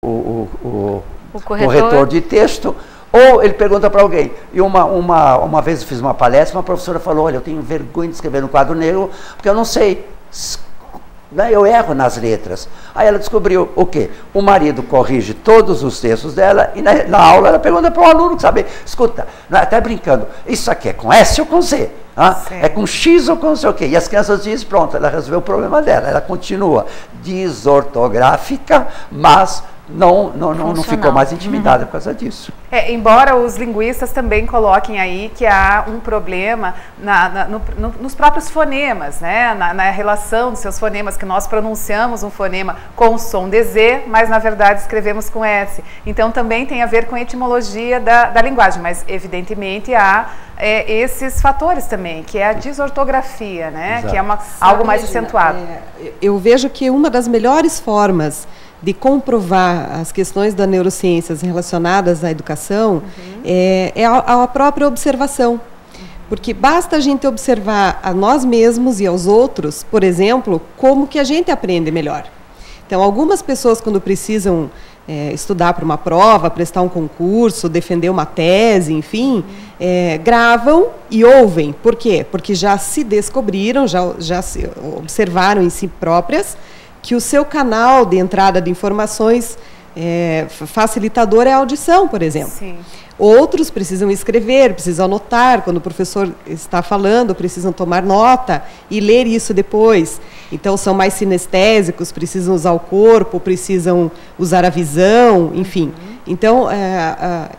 o corretor de texto, ou ele pergunta para alguém. E uma vez eu fiz uma palestra, uma professora falou, olha, eu tenho vergonha de escrever no quadro negro, porque eu não sei, eu erro nas letras. Aí ela descobriu o quê? O marido corrige todos os textos dela, e na aula ela pergunta para o aluno, sabe, escuta, até brincando, isso aqui é com S ou com Z? É com X ou com não sei o quê? E as crianças dizem, pronto, ela resolveu o problema dela, ela continua desortográfica, mas não ficou mais intimidada por causa disso. Embora os linguistas também coloquem aí que há um problema nos próprios fonemas, né? Na relação dos seus fonemas, que nós pronunciamos um fonema com o som de Z, mas na verdade escrevemos com S. Então também tem a ver com a etimologia da linguagem, mas evidentemente há esses fatores também, que é a desortografia, né? Que é algo mais acentuado. Eu vejo que uma das melhores formas de comprovar as questões das neurociências relacionadas à educação é a própria observação. Porque basta a gente observar a nós mesmos e aos outros, por exemplo, como que a gente aprende melhor. Então, algumas pessoas, quando precisam estudar para uma prova, prestar um concurso, defender uma tese, enfim, gravam e ouvem. Por quê? Porque já se descobriram, já se observaram em si próprias, que o seu canal de entrada de informações facilitador é a audição, por exemplo. Sim. Outros precisam escrever, precisam anotar, quando o professor está falando, precisam tomar nota e ler isso depois. Então, são mais sinestésicos, precisam usar o corpo, precisam usar a visão, enfim. Então,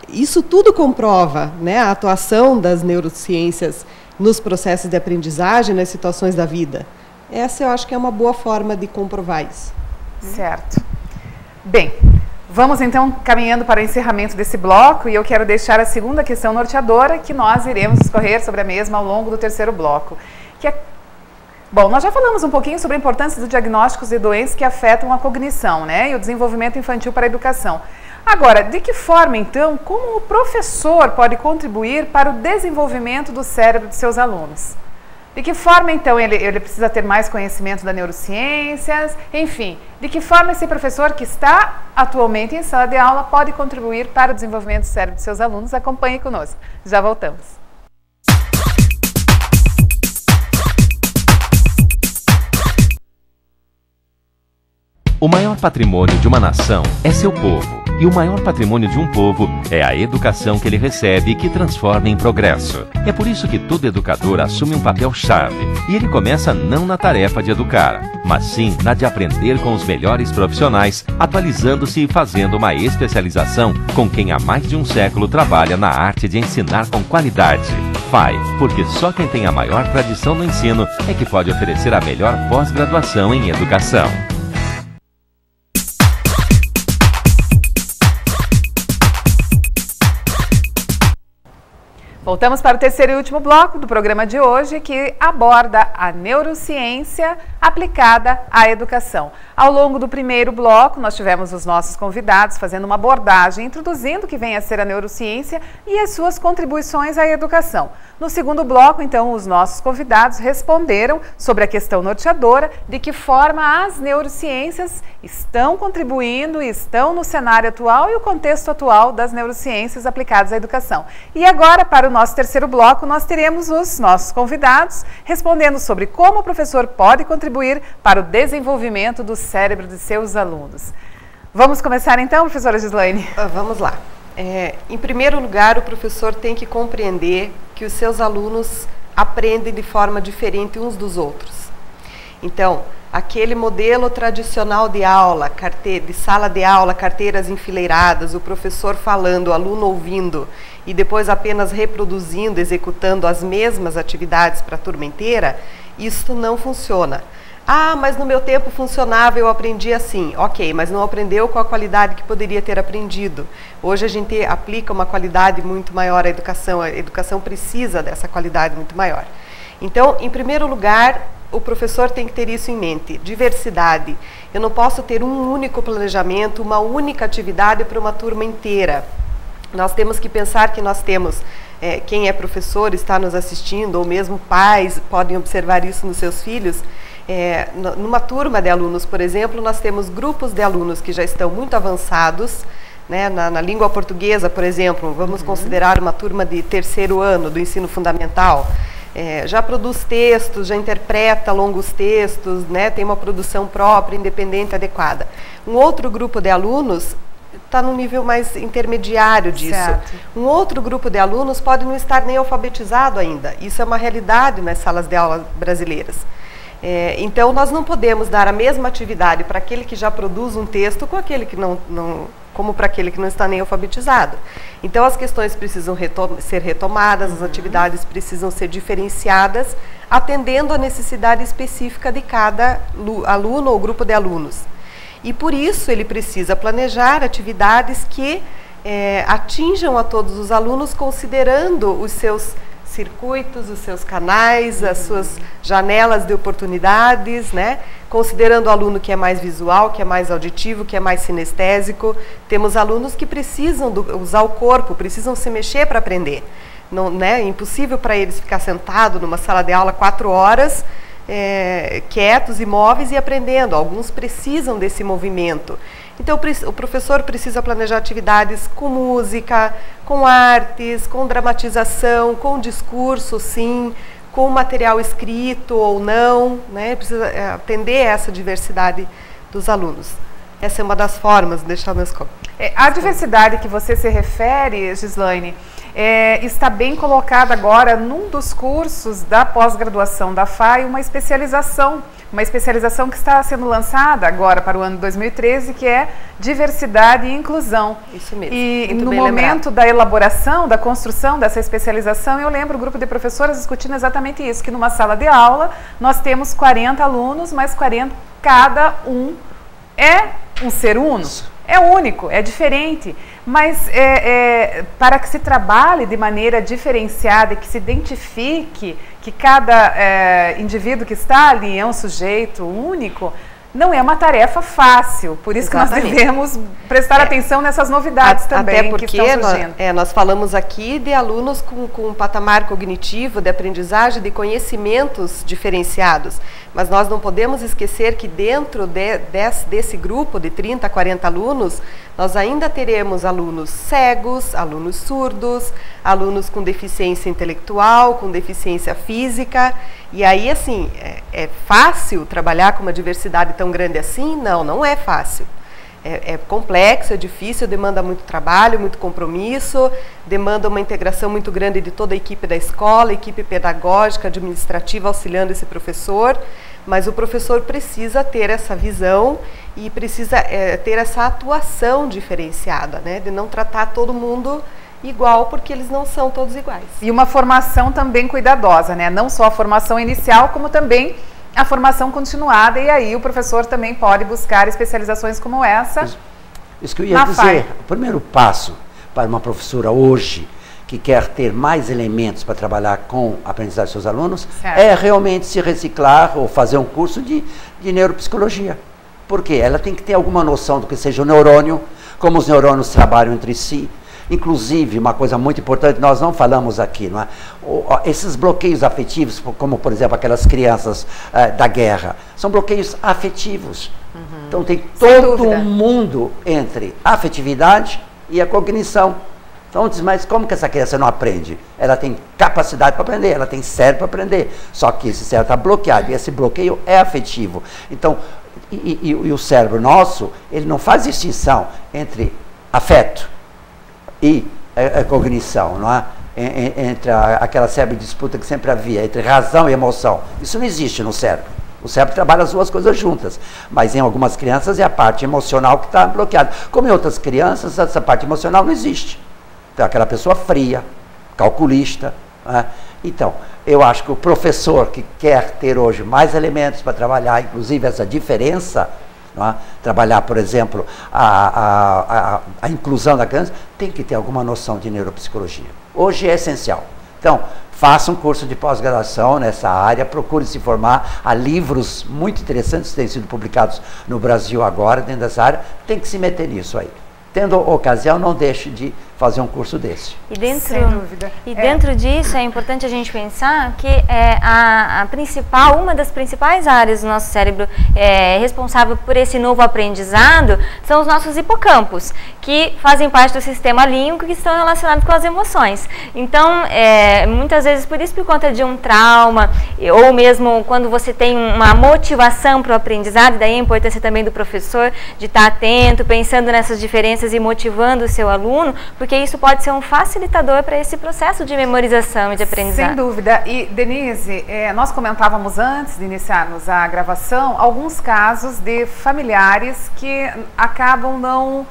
isso tudo comprova, né, a atuação das neurociências nos processos de aprendizagem, nas situações da vida. Essa eu acho que é uma boa forma de comprovar isso. Certo. Bem, vamos então caminhando para o encerramento desse bloco, e eu quero deixar a segunda questão norteadora, que nós iremos discorrer sobre a mesma ao longo do terceiro bloco. Bom, nós já falamos um pouquinho sobre a importância dos diagnósticos de doenças que afetam a cognição, né, e o desenvolvimento infantil para a educação. Agora, de que forma então, como o professor pode contribuir para o desenvolvimento do cérebro de seus alunos? De que forma, então, ele precisa ter mais conhecimento das neurociências? Enfim, de que forma esse professor que está atualmente em sala de aula pode contribuir para o desenvolvimento do cérebro de seus alunos? Acompanhe conosco. Já voltamos. O maior patrimônio de uma nação é seu povo. E o maior patrimônio de um povo é a educação que ele recebe e que transforma em progresso. É por isso que todo educador assume um papel-chave. E ele começa não na tarefa de educar, mas sim na de aprender com os melhores profissionais, atualizando-se e fazendo uma especialização com quem há mais de um século trabalha na arte de ensinar com qualidade. FAI, porque só quem tem a maior tradição no ensino é que pode oferecer a melhor pós-graduação em educação. Voltamos para o terceiro e último bloco do programa de hoje, que aborda a neurociência aplicada à educação. Ao longo do primeiro bloco, nós tivemos os nossos convidados fazendo uma abordagem, introduzindo o que vem a ser a neurociência e as suas contribuições à educação. No segundo bloco, então, os nossos convidados responderam sobre a questão norteadora, de que forma as neurociências estão contribuindo e estão no cenário atual e o contexto atual das neurociências aplicadas à educação. E agora, para o nosso terceiro bloco, nós teremos os nossos convidados respondendo sobre como o professor pode contribuir para o desenvolvimento do cérebro de seus alunos. Vamos começar então, professora Gislaine? Vamos lá. Em primeiro lugar, o professor tem que compreender que os seus alunos aprendem de forma diferente uns dos outros. Então, aquele modelo tradicional de aula, de sala de aula, carteiras enfileiradas, o professor falando, o aluno ouvindo e depois apenas reproduzindo, executando as mesmas atividades para a turma inteira, isso não funciona. Ah, mas no meu tempo funcionava, eu aprendi assim. Ok, mas não aprendeu com a qualidade que poderia ter aprendido. Hoje a gente aplica uma qualidade muito maior à educação. A educação precisa dessa qualidade muito maior. Então, em primeiro lugar, o professor tem que ter isso em mente. Diversidade. Eu não posso ter um único planejamento, uma única atividade para uma turma inteira. Nós temos que pensar que nós temos... quem é professor está nos assistindo, ou mesmo pais podem observar isso nos seus filhos. Numa turma de alunos, por exemplo, nós temos grupos de alunos que já estão muito avançados, né? Na língua portuguesa, por exemplo, vamos considerar uma turma de 3º ano do ensino fundamental, já produz textos, já interpreta longos textos, né? Tem uma produção própria, independente, adequada. Um outro grupo de alunos está no nível mais intermediário disso. Certo. Um outro grupo de alunos pode não estar nem alfabetizado ainda. Isso é uma realidade nas salas de aula brasileiras. Então, nós não podemos dar a mesma atividade para aquele que já produz um texto com aquele que como para aquele que não está nem alfabetizado. Então, as questões precisam ser retomadas, as atividades precisam ser diferenciadas, atendendo à necessidade específica de cada aluno ou grupo de alunos. E, por isso, ele precisa planejar atividades que atinjam a todos os alunos, considerando os seus circuitos, os seus canais, as suas janelas de oportunidades, né? Considerando o aluno que é mais visual, que é mais auditivo, que é mais sinestésico. Temos alunos que precisam usar o corpo, precisam se mexer para aprender. Não, né? É impossível para eles ficar sentado numa sala de aula 4 horas, quietos, imóveis e aprendendo. Alguns precisam desse movimento. Então, o professor precisa planejar atividades com música, com artes, com dramatização, com discurso, sim, com material escrito ou não, né? Precisa atender essa diversidade dos alunos. Essa é uma das formas de deixar meus copos. A diversidade que você se refere, Gislaine, está bem colocada agora num dos cursos da pós-graduação da FAI, uma especialização que está sendo lançada agora para o ano 2013, que é Diversidade e Inclusão. Isso mesmo. E no momento da elaboração, da construção dessa especialização, eu lembro o grupo de professoras discutindo exatamente isso, que numa sala de aula nós temos 40 alunos, mas cada um é um ser uno. É único, é diferente, mas para que se trabalhe de maneira diferenciada e que se identifique que cada indivíduo que está ali é um sujeito único, não é uma tarefa fácil. Por isso Exatamente. Que nós devemos prestar atenção nessas novidades também. Até porque que estão surgindo. Nós falamos aqui de alunos com um patamar cognitivo, de aprendizagem, de conhecimentos diferenciados. Mas nós não podemos esquecer que dentro desse grupo de 30 a 40 alunos, nós ainda teremos alunos cegos, alunos surdos, alunos com deficiência intelectual, com deficiência física. E aí, assim, é fácil trabalhar com uma diversidade tão grande assim? Não, não é fácil. É complexo, é difícil, demanda muito trabalho, muito compromisso, demanda uma integração muito grande de toda a equipe da escola, equipe pedagógica, administrativa, auxiliando esse professor, mas o professor precisa ter essa visão e precisa ter essa atuação diferenciada, né? De não tratar todo mundo igual, porque eles não são todos iguais. E uma formação também cuidadosa, né? Não só a formação inicial, como também a formação continuada, e aí o professor também pode buscar especializações como essa. Isso que eu ia dizer, o primeiro passo para uma professora hoje que quer ter mais elementos para trabalhar com a aprendizagem dos seus alunos, é realmente se reciclar ou fazer um curso de neuropsicologia. Por quê? Ela tem que ter alguma noção do que seja o neurônio, como os neurônios trabalham entre si. Inclusive, uma coisa muito importante, nós não falamos aqui, não é? Esses bloqueios afetivos, como por exemplo aquelas crianças da guerra, são bloqueios afetivos. Então tem todo um mundo entre a afetividade e a cognição. Então diz, mas como que essa criança não aprende? Ela tem capacidade para aprender, ela tem cérebro para aprender, só que esse cérebro está bloqueado e esse bloqueio é afetivo. Então, e o cérebro nosso, ele não faz distinção entre afeto e a cognição, não é? Entre aquela cérebro disputa que sempre havia, entre razão e emoção. Isso não existe no cérebro. O cérebro trabalha as duas coisas juntas, mas em algumas crianças é a parte emocional que está bloqueada. Como em outras crianças, essa parte emocional não existe. Então, aquela pessoa fria, calculista. Não é? Então, eu acho que o professor que quer ter hoje mais elementos para trabalhar, inclusive essa diferença, não é? Trabalhar, por exemplo, a inclusão da criança, tem que ter alguma noção de neuropsicologia. Hoje é essencial. Então, faça um curso de pós-graduação nessa área, procure se formar. Há livros muito interessantes que têm sido publicados no Brasil agora, dentro dessa área, tem que se meter nisso aí. tendo ocasião, não deixe de fazer um curso desse. Sem dúvida. E dentro disso é importante a gente pensar que uma das principais áreas do nosso cérebro responsável por esse novo aprendizado são os nossos hipocampos, que fazem parte do sistema límbico, que estão relacionados com as emoções. Então, muitas vezes, por conta de um trauma, ou mesmo quando você tem uma motivação para o aprendizado, daí a importância também do professor de estar atento, pensando nessas diferenças e motivando o seu aluno, porque isso pode ser um facilitador para esse processo de memorização e de aprendizado. Sem dúvida. E, Denise, nós comentávamos antes de iniciarmos a gravação alguns casos de familiares que acabam não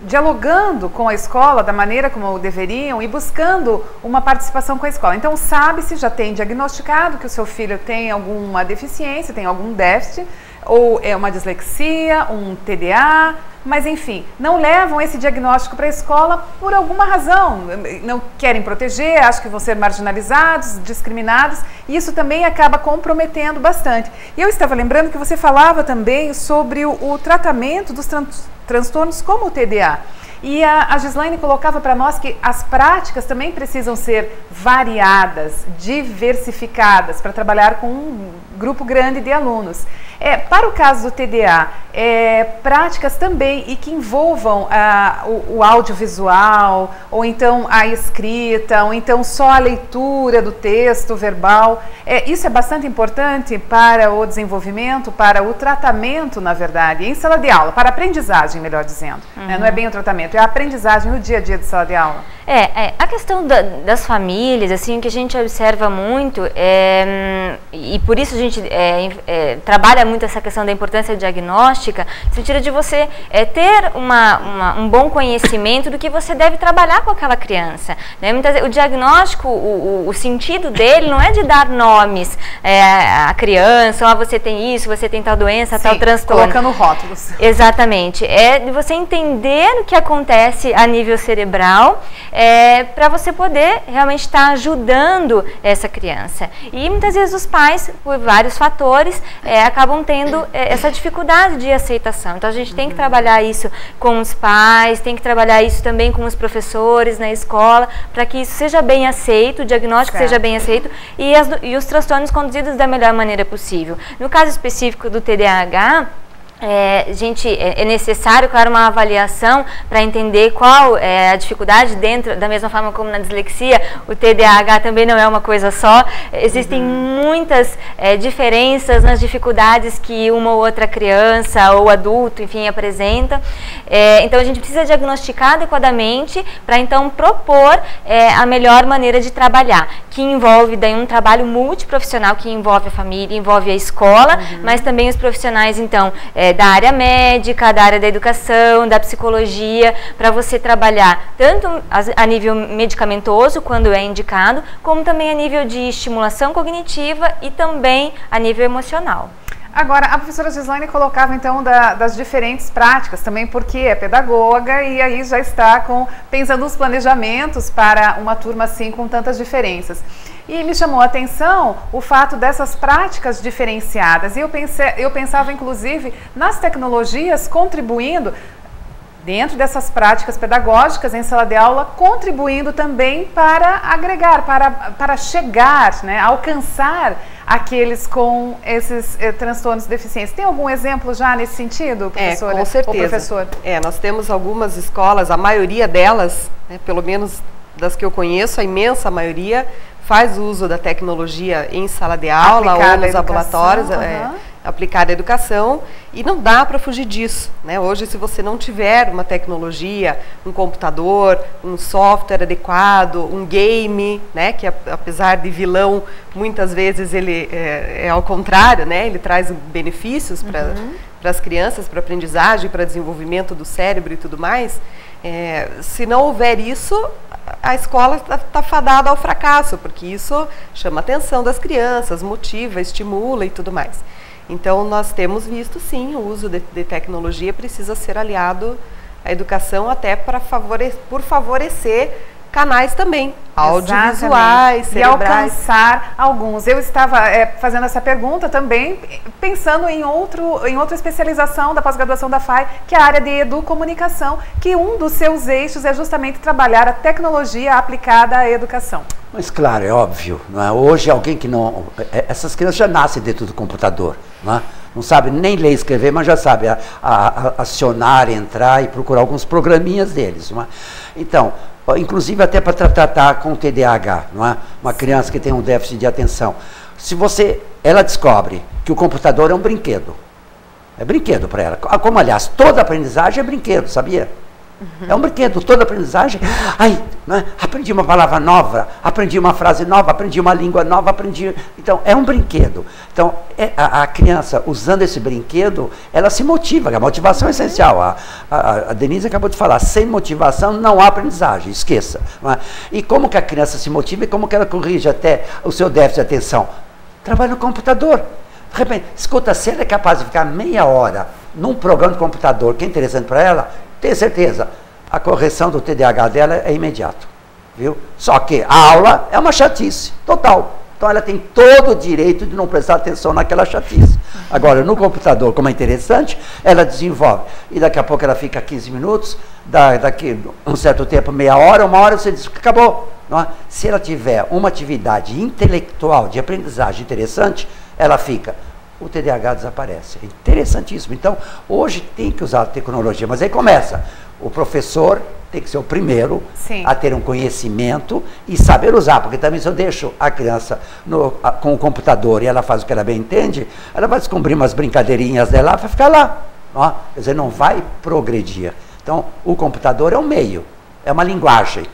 dialogando com a escola da maneira como deveriam e buscando uma participação com a escola. Então, sabe-se, já tem diagnosticado que o seu filho tem alguma deficiência, tem algum déficit, ou é uma dislexia, um TDA, mas enfim, não levam esse diagnóstico para a escola por alguma razão, não querem proteger, acham que vão ser marginalizados, discriminados, e isso também acaba comprometendo bastante. E eu estava lembrando que você falava também sobre o tratamento dos transtornos como o TDA. E a Gislaine colocava para nós que as práticas também precisam ser variadas, diversificadas, para trabalhar com um grupo grande de alunos. Para o caso do TDA, práticas também e que envolvam o audiovisual, ou então a escrita, ou então só a leitura do texto verbal. Isso é bastante importante para o desenvolvimento, para o tratamento, na verdade, em sala de aula, para a aprendizagem, melhor dizendo. Não é bem o tratamento, é a aprendizagem no dia a dia de sala de aula. A questão das famílias, assim, que a gente observa muito, e por isso a gente trabalha muito essa questão da importância diagnóstica, no sentido de você ter um bom conhecimento do que você deve trabalhar com aquela criança, né? Muitas vezes, o diagnóstico, o sentido dele não é de dar nomes à criança, você tem isso, você tem tal doença, tal transtorno. Colocando rótulos. Exatamente. É de você entender o que acontece a nível cerebral, para você poder realmente estar ajudando essa criança. E muitas vezes os pais, por vários fatores, acabam tendo essa dificuldade de aceitação. Então a gente tem que trabalhar isso com os pais, tem que trabalhar isso também com os professores na escola, para que isso seja bem aceito, o diagnóstico seja bem aceito e os transtornos conduzidos da melhor maneira possível. No caso específico do TDAH, é necessário, claro, uma avaliação para entender qual é a dificuldade dentro, da mesma forma como na dislexia, o TDAH também não é uma coisa só, existem muitas diferenças nas dificuldades que uma ou outra criança ou adulto, enfim, apresenta. Então a gente precisa diagnosticar adequadamente para então propor a melhor maneira de trabalhar, que envolve daí um trabalho multiprofissional, que envolve a família, envolve a escola, mas também os profissionais, então, da área médica, da área da educação, da psicologia, para você trabalhar tanto a nível medicamentoso, quando é indicado, como também a nível de estimulação cognitiva e também a nível emocional. Agora, a professora Gislaine colocava então das diferentes práticas também, porque é pedagoga e aí já está pensando nos planejamentos para uma turma assim com tantas diferenças. E me chamou a atenção o fato dessas práticas diferenciadas. E eu pensava inclusive nas tecnologias contribuindo dentro dessas práticas pedagógicas em sala de aula, contribuindo também para agregar, para chegar, né, alcançar aqueles com esses transtornos de deficiência. Tem algum exemplo já nesse sentido, professora? Com certeza. Ou professor? Nós temos algumas escolas, a maioria delas, né, pelo menos das que eu conheço, a imensa maioria, faz uso da tecnologia em sala de aula ou nos laboratórios, aplicada à educação, e não dá para fugir disso, né? Hoje, se você não tiver uma tecnologia, um computador, um software adequado, um game, né, que apesar de vilão, muitas vezes ele é ao contrário, né? Ele traz benefícios para as crianças, para a aprendizagem, para o desenvolvimento do cérebro e tudo mais. Se não houver isso, a escola está fadada ao fracasso, porque isso chama a atenção das crianças, motiva, estimula e tudo mais. Então, nós temos visto, sim, o uso de tecnologia precisa ser aliado à educação, até por favorecer canais também, audiovisuais, e alcançar alguns. Eu estava fazendo essa pergunta também, pensando em outra especialização da pós-graduação da FAI, que é a área de educomunicação, que um dos seus eixos é justamente trabalhar a tecnologia aplicada à educação. Mas claro, é óbvio, não é? Hoje alguém que não... Essas crianças já nascem dentro do computador, não é? Não sabe nem ler e escrever, mas já sabe acionar, entrar e procurar alguns programinhas deles, não é? Então, inclusive até para tratar com TDAH, não é? Uma criança que tem um déficit de atenção. Se ela descobre que o computador é um brinquedo, é brinquedo para ela. Como, aliás, toda aprendizagem é brinquedo, sabia? É um brinquedo, toda aprendizagem. Né? Aprendi uma palavra nova, aprendi uma frase nova, aprendi uma língua nova, aprendi... Então, é um brinquedo. Então, a criança, usando esse brinquedo, ela se motiva, a motivação é essencial. A Denise acabou de falar, sem motivação não há aprendizagem, esqueça. Não é? E como que a criança se motiva e como que ela corrige até o seu déficit de atenção? Trabalha no computador. De repente, escuta, se ela é capaz de ficar meia hora num programa de computador que é interessante para ela, tenho certeza, a correção do TDAH dela é imediato, viu? Só que a aula é uma chatice, total. Então ela tem todo o direito de não prestar atenção naquela chatice. Agora, no computador, como é interessante, ela desenvolve. E daqui a pouco ela fica 15 minutos, daqui um certo tempo, meia hora, uma hora, você diz que acabou. Não é? Se ela tiver uma atividade intelectual, de aprendizagem interessante, ela fica... o TDAH desaparece. É interessantíssimo. Então, hoje tem que usar a tecnologia, mas aí começa. O professor tem que ser o primeiro a ter um conhecimento e saber usar, porque também se eu deixo a criança com o computador e ela faz o que ela bem entende, ela vai descobrir umas brincadeirinhas dela, vai ficar lá. Não? Quer dizer, não vai progredir. Então, o computador é um meio, é uma linguagem.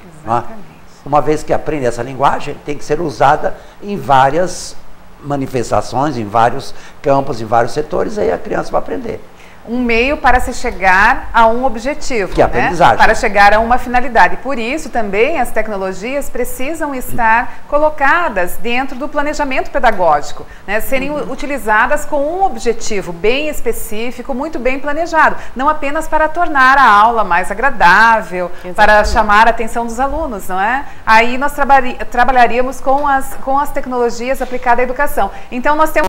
Uma vez que aprende essa linguagem, tem que ser usada em várias manifestações, em vários campos, em vários setores, aí a criança vai aprender. Um meio para se chegar a um objetivo, que é a aprendizagem. Para chegar a uma finalidade. Por isso, também, as tecnologias precisam estar colocadas dentro do planejamento pedagógico, né? Serem utilizadas com um objetivo bem específico, muito bem planejado. Não apenas para tornar a aula mais agradável, para chamar a atenção dos alunos, não é? Aí nós trabalharíamos com as tecnologias aplicadas à educação. Então, nós temos